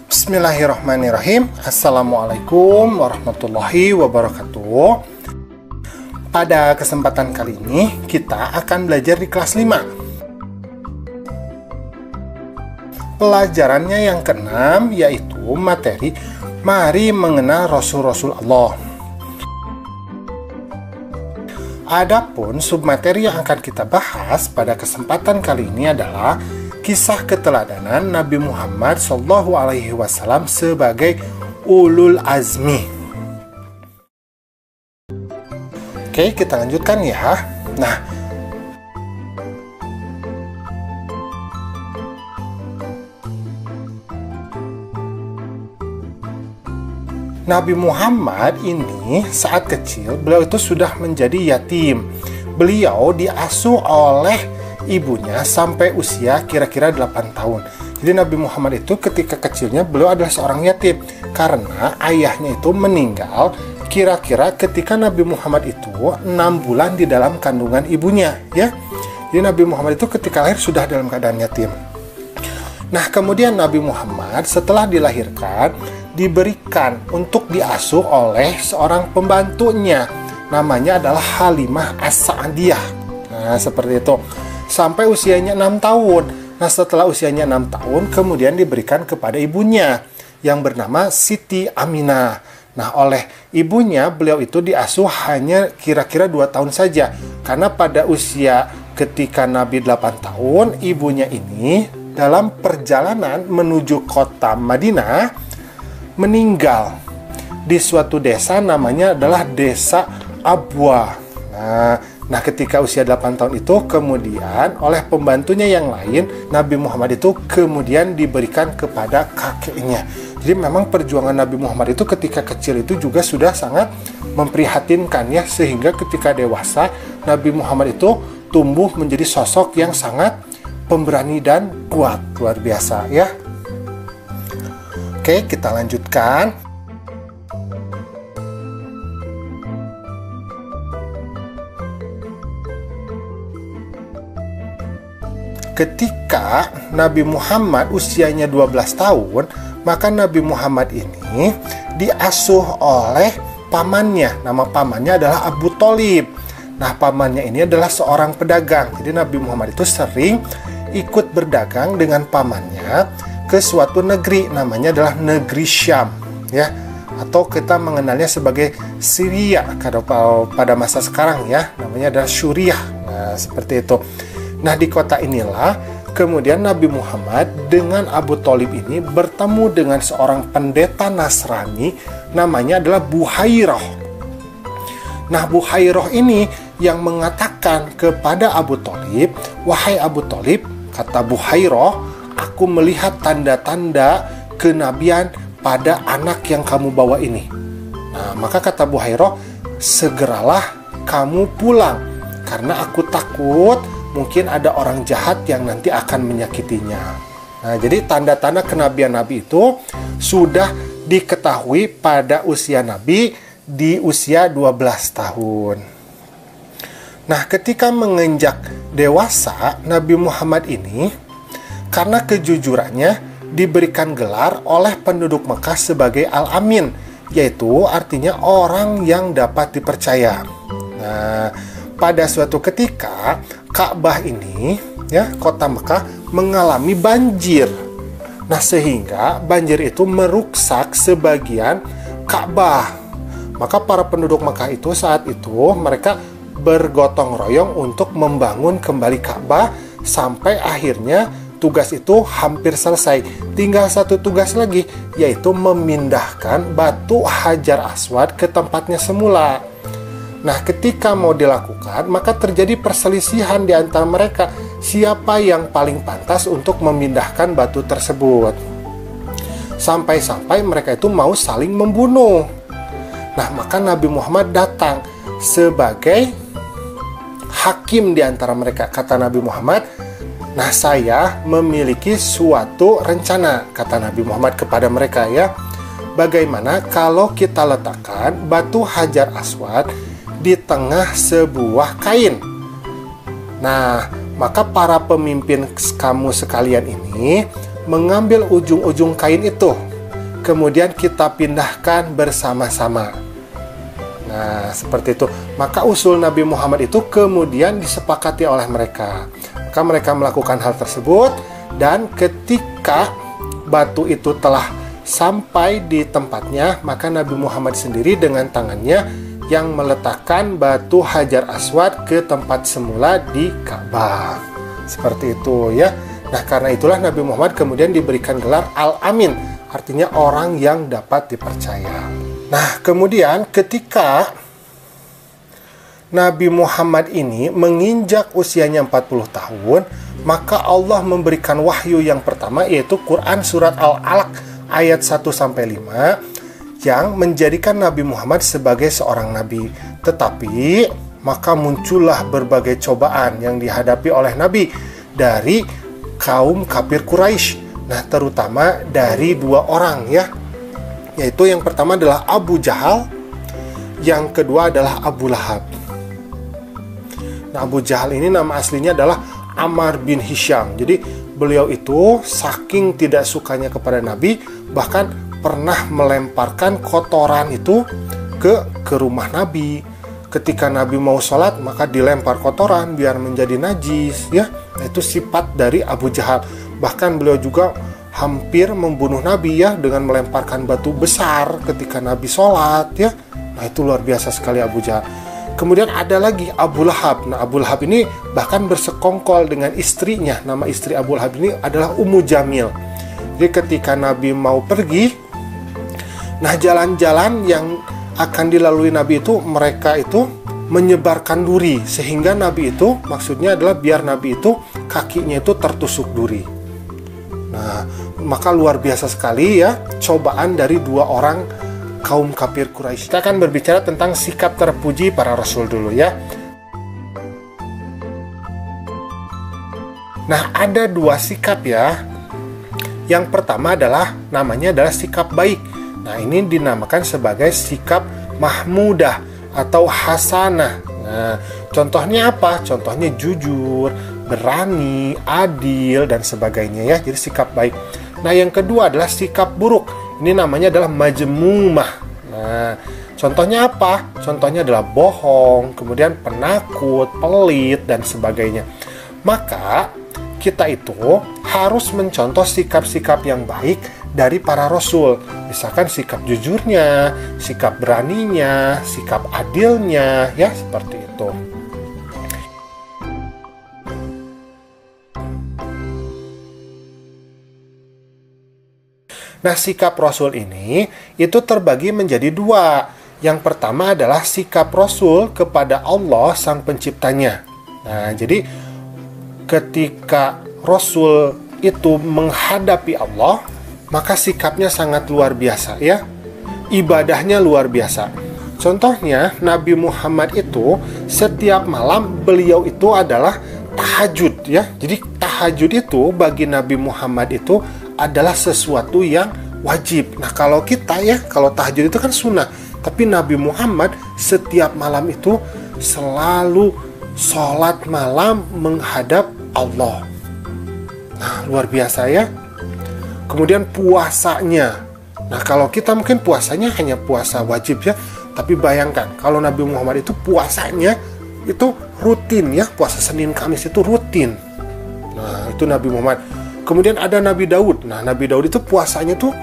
Bismillahirrahmanirrahim. Assalamualaikum warahmatullahi wabarakatuh. Pada kesempatan kali ini kita akan belajar di kelas 5. Pelajarannya yang ke-6 yaitu materi Mari mengenal Rasul-Rasul Allah. Adapun submateri yang akan kita bahas pada kesempatan kali ini adalah kisah keteladanan Nabi Muhammad SAW sebagai ulul azmi. Oke, kita lanjutkan ya. Nabi Muhammad ini saat kecil beliau itu sudah menjadi yatim. Beliau diasuh oleh ibunya sampai usia kira-kira 8 tahun. Jadi Nabi Muhammad itu ketika kecilnya beliau adalah seorang yatim karena ayahnya itu meninggal kira-kira ketika Nabi Muhammad itu 6 bulan di dalam kandungan ibunya ya. Jadi Nabi Muhammad itu ketika lahir sudah dalam keadaan yatim. Nah, kemudian Nabi Muhammad setelah dilahirkan diberikan untuk diasuh oleh seorang pembantunya. Namanya adalah Halimah As-Sa'diyah. Nah, seperti itu. Sampai usianya 6 tahun. Nah, setelah usianya 6 tahun, kemudian diberikan kepada ibunya yang bernama Siti Aminah. Nah, oleh ibunya, beliau itu diasuh hanya kira-kira 2 tahun saja. Karena pada usia ketika Nabi 8 tahun, ibunya ini dalam perjalanan menuju kota Madinah, meninggal di suatu desa namanya adalah Desa Abwa. Nah, ketika usia 8 tahun itu kemudian oleh pembantunya yang lain, Nabi Muhammad itu kemudian diberikan kepada kakeknya. Jadi memang perjuangan Nabi Muhammad itu ketika kecil itu juga sudah sangat memprihatinkan ya, sehingga ketika dewasa Nabi Muhammad itu tumbuh menjadi sosok yang sangat pemberani dan kuat, luar biasa ya. Oke, kita lanjutkan. Ketika Nabi Muhammad usianya 12 tahun, maka Nabi Muhammad ini diasuh oleh pamannya. Nama pamannya adalah Abu Thalib. Nah, pamannya ini adalah seorang pedagang. Jadi Nabi Muhammad itu sering ikut berdagang dengan pamannya ke suatu negeri, namanya adalah negeri Syam ya, atau kita mengenalnya sebagai Syria pada masa sekarang ya, namanya adalah Suriah. Nah, seperti itu. Nah, di kota inilah kemudian Nabi Muhammad dengan Abu Thalib ini bertemu dengan seorang pendeta Nasrani namanya adalah Buhairah. Nah, Buhairah ini yang mengatakan kepada Abu Thalib, "Wahai Abu Thalib," kata Buhairah, "aku melihat tanda-tanda kenabian pada anak yang kamu bawa ini." Nah, maka kata Buhairah, "Segeralah kamu pulang karena aku takut mungkin ada orang jahat yang nanti akan menyakitinya." Nah, jadi tanda-tanda kenabian Nabi itu sudah diketahui pada usia Nabi di usia 12 tahun. Nah, ketika menginjak dewasa, Nabi Muhammad ini karena kejujurannya diberikan gelar oleh penduduk Mekah sebagai Al-Amin, yaitu artinya orang yang dapat dipercaya. Nah, pada suatu ketika Ka'bah ini ya, kota Mekah mengalami banjir. Nah, sehingga banjir itu meruksak sebagian Ka'bah. Maka para penduduk Mekah itu saat itu mereka bergotong royong untuk membangun kembali Ka'bah sampai akhirnya tugas itu hampir selesai. Tinggal satu tugas lagi, yaitu memindahkan batu Hajar Aswad ke tempatnya semula. Nah, ketika mau dilakukan, maka terjadi perselisihan di antara mereka siapa yang paling pantas untuk memindahkan batu tersebut. Sampai-sampai mereka itu mau saling membunuh. Nah, maka Nabi Muhammad datang sebagai hakim di antara mereka. Kata Nabi Muhammad, "Nah, saya memiliki suatu rencana," kata Nabi Muhammad kepada mereka ya. "Bagaimana kalau kita letakkan batu Hajar Aswad di tengah sebuah kain? Nah, maka para pemimpin kamu sekalian ini mengambil ujung-ujung kain itu. kemudian kita pindahkan bersama-sama. Nah, seperti itu. Maka usul Nabi Muhammad itu kemudian disepakati oleh mereka. Maka mereka melakukan hal tersebut, dan ketika batu itu telah sampai di tempatnya, maka Nabi Muhammad sendiri dengan tangannya yang meletakkan batu Hajar Aswad ke tempat semula di Ka'bah. Seperti itu ya. Nah, karena itulah Nabi Muhammad kemudian diberikan gelar Al-Amin, artinya orang yang dapat dipercaya. Nah, kemudian ketika Nabi Muhammad ini menginjak usianya 40 tahun, maka Allah memberikan wahyu yang pertama, yaitu Quran Surat Al-Alaq ayat 1-5, yang menjadikan Nabi Muhammad sebagai seorang nabi. Tetapi maka muncullah berbagai cobaan yang dihadapi oleh Nabi dari kaum kafir Quraisy. Nah, terutama dari dua orang ya, yaitu yang pertama adalah Abu Jahal, yang kedua adalah Abu Lahab. Nah, Abu Jahal ini nama aslinya adalah Ammar bin Hisham. Jadi beliau itu saking tidak sukanya kepada Nabi, bahkan pernah melemparkan kotoran itu ke rumah Nabi. Ketika Nabi mau sholat, maka dilempar kotoran biar menjadi najis ya. Itu sifat dari Abu Jahal. Bahkan beliau juga hampir membunuh Nabi ya, dengan melemparkan batu besar ketika Nabi sholat ya. Nah, itu luar biasa sekali Abu Jahal. Kemudian ada lagi Abu Lahab. Nah, Abu Lahab ini bahkan bersekongkol dengan istrinya. Nama istri Abu Lahab ini adalah Ummu Jamil. Jadi ketika Nabi mau pergi, nah jalan-jalan yang akan dilalui Nabi itu, mereka itu menyebarkan duri, sehingga Nabi itu, maksudnya adalah biar Nabi itu kakinya itu tertusuk duri. Nah, maka luar biasa sekali ya cobaan dari dua orang kaum kafir Quraisy. Kita akan berbicara tentang sikap terpuji para rasul dulu ya. Nah, ada dua sikap ya. Yang pertama adalah namanya adalah sikap baik. Nah, ini dinamakan sebagai sikap mahmudah atau hasanah. Nah, contohnya apa? Contohnya jujur, berani, adil, dan sebagainya ya. Jadi sikap baik. Nah, yang kedua adalah sikap buruk. Ini namanya adalah majmumah. Nah, contohnya apa? Contohnya adalah bohong, kemudian penakut, pelit, dan sebagainya. Maka kita itu harus mencontoh sikap-sikap yang baik dari para rasul. Misalkan sikap jujurnya, sikap beraninya, sikap adilnya, ya seperti itu. Nah, sikap Rasul ini itu terbagi menjadi dua. Yang pertama adalah sikap Rasul kepada Allah Sang Penciptanya. Nah, jadi ketika Rasul itu menghadapi Allah, maka sikapnya sangat luar biasa ya. Ibadahnya luar biasa. Contohnya, Nabi Muhammad itu setiap malam beliau itu adalah tahajud ya. Jadi tahajud itu bagi Nabi Muhammad itu adalah sesuatu yang wajib. Nah, kalau kita ya, kalau tahajud itu kan sunnah. Tapi Nabi Muhammad setiap malam itu selalu sholat malam menghadap Allah. Nah, luar biasa ya. Kemudian puasanya. Nah, kalau kita mungkin puasanya hanya puasa wajib ya. Tapi bayangkan, kalau Nabi Muhammad itu puasanya itu rutin ya. Puasa Senin Kamis itu rutin. Nah, itu Nabi Muhammad. Kemudian ada Nabi Daud. Nah, Nabi Daud itu puasanya tuh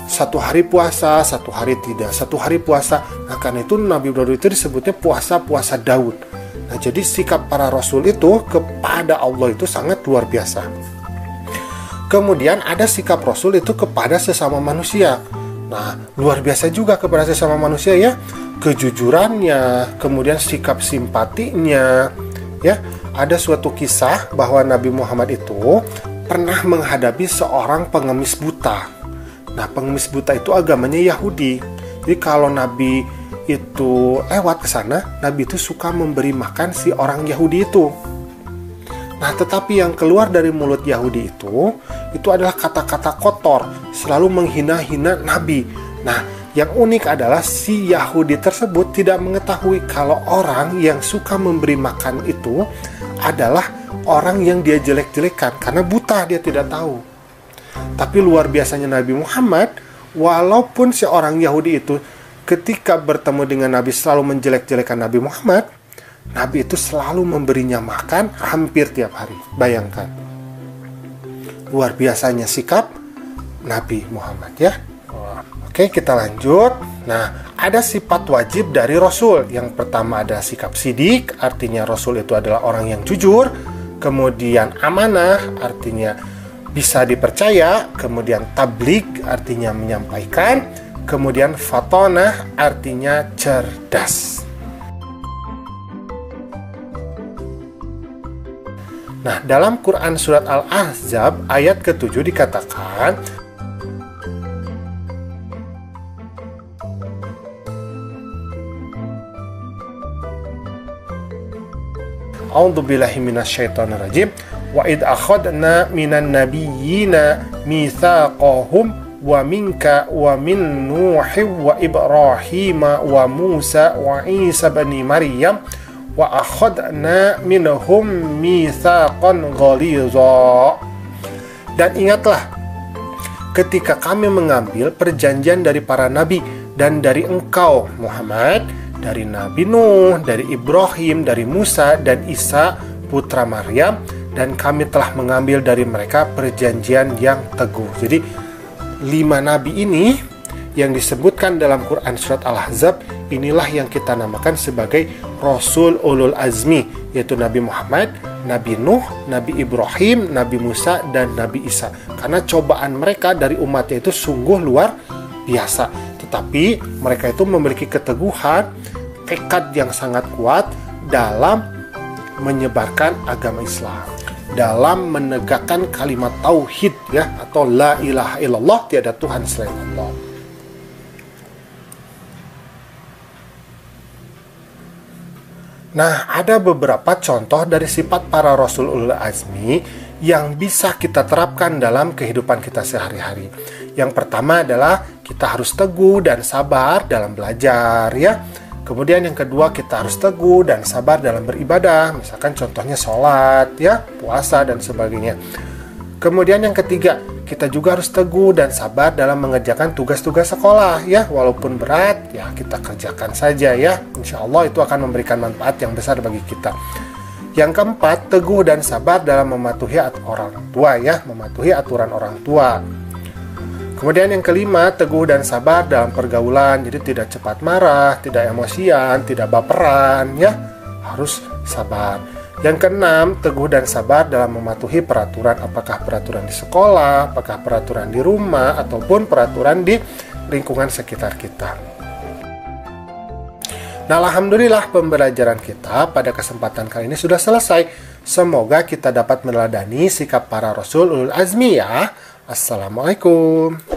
satu hari puasa, satu hari tidak. Satu hari puasa. Nah, karena itu Nabi Daud itu disebutnya puasa Daud. Nah, jadi sikap para rasul itu kepada Allah itu sangat luar biasa. Kemudian ada sikap rasul itu kepada sesama manusia. Nah, luar biasa juga kepada sesama manusia ya. Kejujurannya, kemudian sikap simpatinya. Ya, ada suatu kisah bahwa Nabi Muhammad itu pernah menghadapi seorang pengemis buta. Nah, pengemis buta itu agamanya Yahudi. Jadi kalau Nabi itu lewat ke sana, Nabi itu suka memberi makan si orang Yahudi itu. Nah, tetapi yang keluar dari mulut Yahudi itu adalah kata-kata kotor, selalu menghina-hina Nabi. Nah, yang unik adalah si Yahudi tersebut tidak mengetahui kalau orang yang suka memberi makan itu adalah orang yang dia jelek-jelekan, karena buta, dia tidak tahu. Tapi luar biasanya Nabi Muhammad walaupun seorang Yahudi itu ketika bertemu dengan Nabi selalu menjelek-jelekan Nabi Muhammad, Nabi itu selalu memberinya makan hampir tiap hari. Bayangkan, luar biasanya sikap Nabi Muhammad ya. Oke, kita lanjut. Nah, ada sifat wajib dari Rasul. Yang pertama adalah sikap sidik, artinya Rasul itu adalah orang yang jujur. Kemudian amanah, artinya bisa dipercaya. Kemudian tabligh, artinya menyampaikan. Kemudian fatonah, artinya cerdas. Nah, dalam Quran surat Al-Ahzab ayat ke-7 dikatakan, A'udzubillahi minasyaitonirrajim. Wa id akhadna minan nabiyyina mitsaqahum wa minka wa min Nuhi wa Ibrahim wa Musa wa Isa bani Maryam wa akhadna minhum mitsaqan ghalidha. Dan ingatlah ketika kami mengambil perjanjian dari para nabi dan dari engkau Muhammad, dari Nabi Nuh, dari Ibrahim, dari Musa dan Isa putra Maryam, dan kami telah mengambil dari mereka perjanjian yang teguh. Jadi 5 nabi ini yang disebutkan dalam Quran surat Al-Ahzab, inilah yang kita namakan sebagai Rasul Ulul Azmi, yaitu Nabi Muhammad, Nabi Nuh, Nabi Ibrahim, Nabi Musa, dan Nabi Isa. Karena cobaan mereka dari umatnya itu sungguh luar biasa. Tetapi mereka itu memiliki keteguhan, tekad yang sangat kuat dalam menyebarkan agama Islam, dalam menegakkan kalimat tauhid ya, atau la ilaha illallah, tiada Tuhan selain Allah. Nah, ada beberapa contoh dari sifat para Rasul Ulul Azmi yang bisa kita terapkan dalam kehidupan kita sehari-hari. Yang pertama adalah kita harus teguh dan sabar dalam belajar ya. Kemudian yang kedua, kita harus teguh dan sabar dalam beribadah. Misalkan contohnya sholat ya, puasa dan sebagainya. Kemudian yang ketiga, kita juga harus teguh dan sabar dalam mengerjakan tugas-tugas sekolah ya. Walaupun berat ya, kita kerjakan saja ya. Insya Allah itu akan memberikan manfaat yang besar bagi kita. Yang keempat, teguh dan sabar dalam mematuhi orang tua ya, mematuhi aturan orang tua. Kemudian yang kelima, teguh dan sabar dalam pergaulan. Jadi tidak cepat marah, tidak emosian, tidak baperan ya. Harus sabar. Yang keenam, teguh dan sabar dalam mematuhi peraturan, apakah peraturan di sekolah, apakah peraturan di rumah, ataupun peraturan di lingkungan sekitar kita. Nah, alhamdulillah pembelajaran kita pada kesempatan kali ini sudah selesai. Semoga kita dapat meneladani sikap para Rasul Ulul Azmi ya. Assalamualaikum.